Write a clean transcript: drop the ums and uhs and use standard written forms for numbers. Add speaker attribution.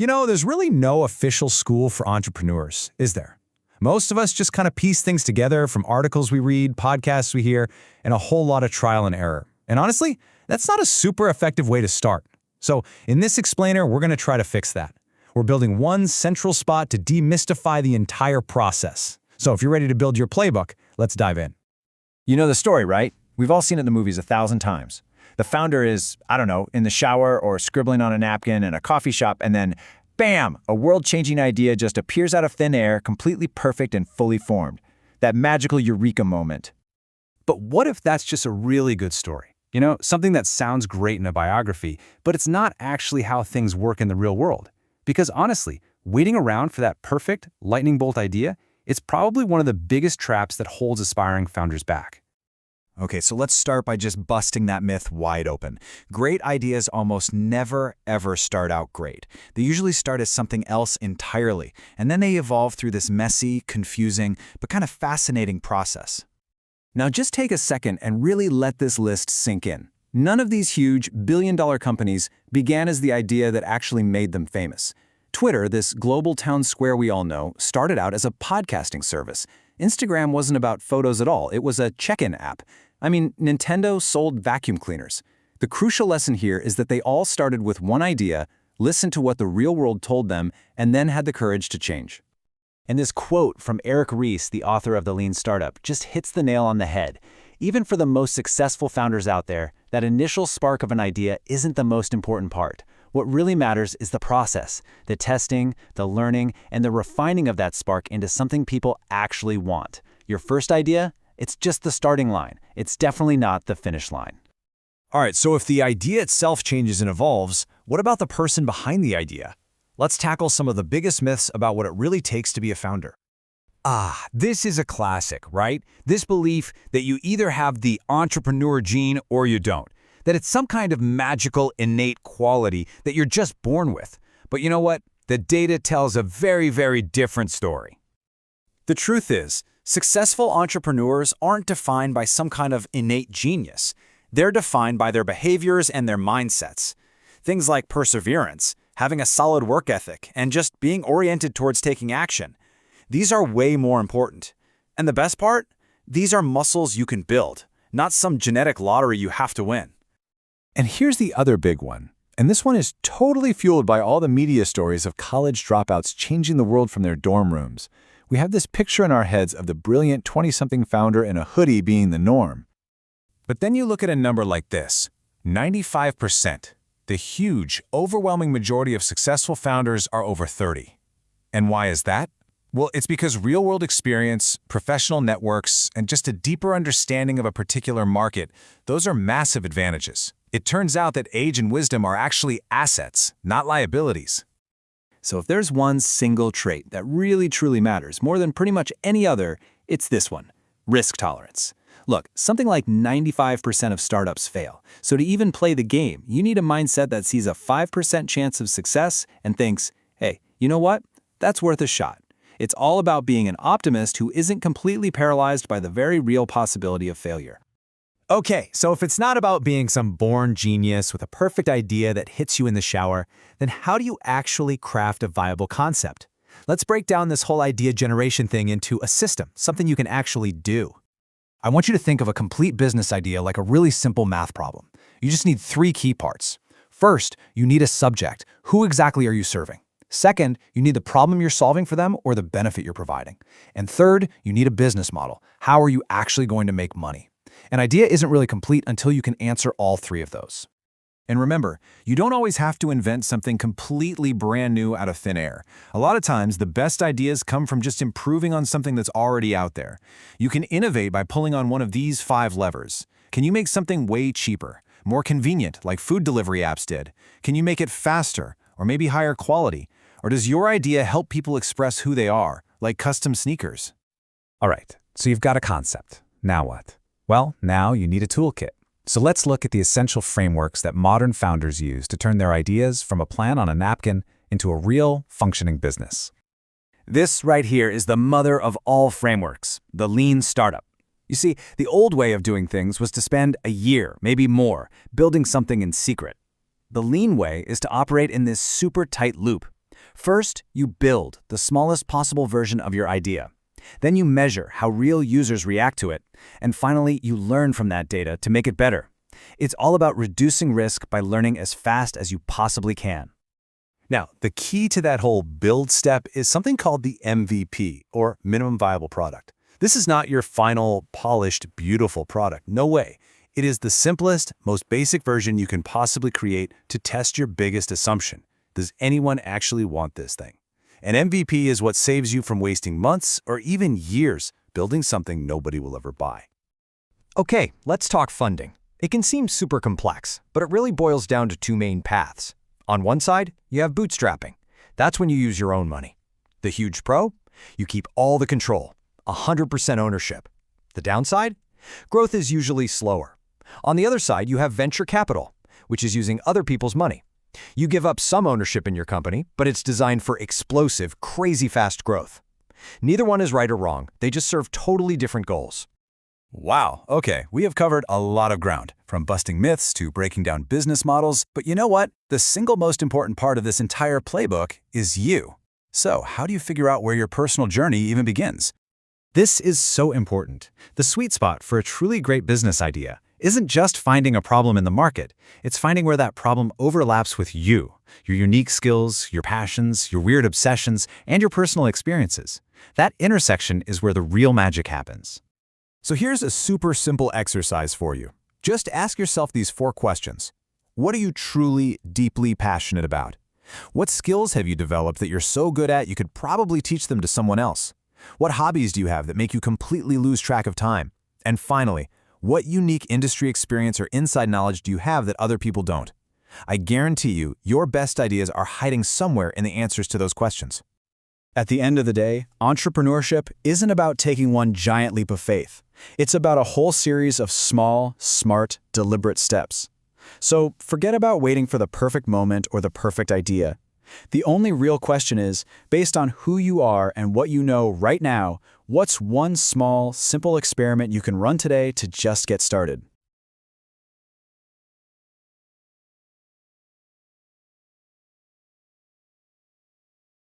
Speaker 1: There's really no official school for entrepreneurs, is there? Most of us just kind of piece things together from articles we read, podcasts we hear, and a whole lot of trial and error. And honestly, that's not a super effective way to start. So in this explainer, we're going to try to fix that. We're building one central spot to demystify the entire process. So if you're ready to build your playbook, let's dive in.
Speaker 2: You know the story, right? We've all seen it in the movies 1,000 times. The founder is, I don't know, in the shower or scribbling on a napkin in a coffee shop, and then, bam, a world-changing idea just appears out of thin air, completely perfect and fully formed. That magical eureka moment.
Speaker 1: But what if that's just a really good story? Something that sounds great in a biography, but it's not actually how things work in the real world. Because honestly, waiting around for that perfect, lightning bolt idea, it's probably one of the biggest traps that holds aspiring founders back.
Speaker 3: Okay, so let's start by just busting that myth wide open. Great ideas almost never, ever start out great. They usually start as something else entirely, and then they evolve through this messy, confusing, but kind of fascinating process.
Speaker 2: Now just take a second and really let this list sink in. None of these huge, billion-dollar companies began as the idea that actually made them famous. Twitter, this global town square we all know, started out as a podcasting service. Instagram wasn't about photos at all, it was a check-in app. Nintendo sold vacuum cleaners. The crucial lesson here is that they all started with one idea, listened to what the real world told them, and then had the courage to change. And this quote from Eric Ries, the author of The Lean Startup, just hits the nail on the head. Even for the most successful founders out there, that initial spark of an idea isn't the most important part. What really matters is the process, the testing, the learning, and the refining of that spark into something people actually want. Your first idea? It's just the starting line. It's definitely not the finish line.
Speaker 3: All right, so if the idea itself changes and evolves, what about the person behind the idea? Let's tackle some of the biggest myths about what it really takes to be a founder.
Speaker 1: This is a classic, right? This belief that you either have the entrepreneur gene or you don't. That it's some kind of magical, innate quality that you're just born with. But you know what? The data tells a very, very different story.
Speaker 3: The truth is, successful entrepreneurs aren't defined by some kind of innate genius. They're defined by their behaviors and their mindsets. Things like perseverance, having a solid work ethic, and just being oriented towards taking action. These are way more important. And the best part? These are muscles you can build, not some genetic lottery you have to win.
Speaker 1: And here's the other big one. And this one is totally fueled by all the media stories of college dropouts changing the world from their dorm rooms. We have this picture in our heads of the brilliant 20-something founder in a hoodie being the norm. But then you look at a number like this, 95%. The huge, overwhelming majority of successful founders are over 30. And why is that? Well, it's because real-world experience, professional networks, and just a deeper understanding of a particular market, those are massive advantages. It turns out that age and wisdom are actually assets, not liabilities.
Speaker 2: So if there's one single trait that really truly matters more than pretty much any other, it's this one, risk tolerance. Look, something like 95% of startups fail. So to even play the game, you need a mindset that sees a 5% chance of success and thinks, hey, you know what? That's worth a shot. It's all about being an optimist who isn't completely paralyzed by the very real possibility of failure.
Speaker 1: Okay, so if it's not about being some born genius with a perfect idea that hits you in the shower, then how do you actually craft a viable concept? Let's break down this whole idea generation thing into a system, something you can actually do. I want you to think of a complete business idea like a really simple math problem. You just need 3 key parts. First, you need a subject. Who exactly are you serving? Second, you need the problem you're solving for them or the benefit you're providing. And third, you need a business model. How are you actually going to make money? An idea isn't really complete until you can answer all 3 of those.
Speaker 3: And remember, you don't always have to invent something completely brand new out of thin air. A lot of times, the best ideas come from just improving on something that's already out there. You can innovate by pulling on one of these 5 levers. Can you make something way cheaper, more convenient, like food delivery apps did? Can you make it faster, or maybe higher quality? Or does your idea help people express who they are, like custom sneakers?
Speaker 1: All right, so you've got a concept. Now what? Well, now you need a toolkit. So let's look at the essential frameworks that modern founders use to turn their ideas from a plan on a napkin into a real, functioning business.
Speaker 2: This right here is the mother of all frameworks, the lean startup. You see, the old way of doing things was to spend a year, maybe more, building something in secret. The lean way is to operate in this super tight loop. First, you build the smallest possible version of your idea. Then you measure how real users react to it. And finally, you learn from that data to make it better. It's all about reducing risk by learning as fast as you possibly can.
Speaker 3: Now, the key to that whole build step is something called the MVP, or minimum viable product. This is not your final, polished, beautiful product. No way. It is the simplest, most basic version you can possibly create to test your biggest assumption. Does anyone actually want this thing? An MVP is what saves you from wasting months or even years building something nobody will ever buy.
Speaker 2: Okay, let's talk funding. It can seem super complex, but it really boils down to two main paths. On one side, you have bootstrapping. That's when you use your own money. The huge pro? You keep all the control, 100% ownership. The downside? Growth is usually slower. On the other side, you have venture capital, which is using other people's money. You give up some ownership in your company, but it's designed for explosive, crazy fast growth. Neither one is right or wrong. They just serve totally different goals.
Speaker 3: Wow, okay, we have covered a lot of ground, from busting myths to breaking down business models, but you know what? The single most important part of this entire playbook is you. So, how do you figure out where your personal journey even begins? This is so important. The sweet spot for a truly great business idea isn't just finding a problem in the market, it's finding where that problem overlaps with you, your unique skills, your passions, your weird obsessions, and your personal experiences. That intersection is where the real magic happens. So here's a super simple exercise for you. Just ask yourself these 4 questions. What are you truly, deeply passionate about? What skills have you developed that you're so good at you could probably teach them to someone else? What hobbies do you have that make you completely lose track of time? And finally, what unique industry experience or inside knowledge do you have that other people don't? I guarantee you, your best ideas are hiding somewhere in the answers to those questions.
Speaker 1: At the end of the day, entrepreneurship isn't about taking one giant leap of faith. It's about a whole series of small, smart, deliberate steps. So forget about waiting for the perfect moment or the perfect idea. The only real question is, based on who you are and what you know right now, what's one small, simple experiment you can run today to just get started?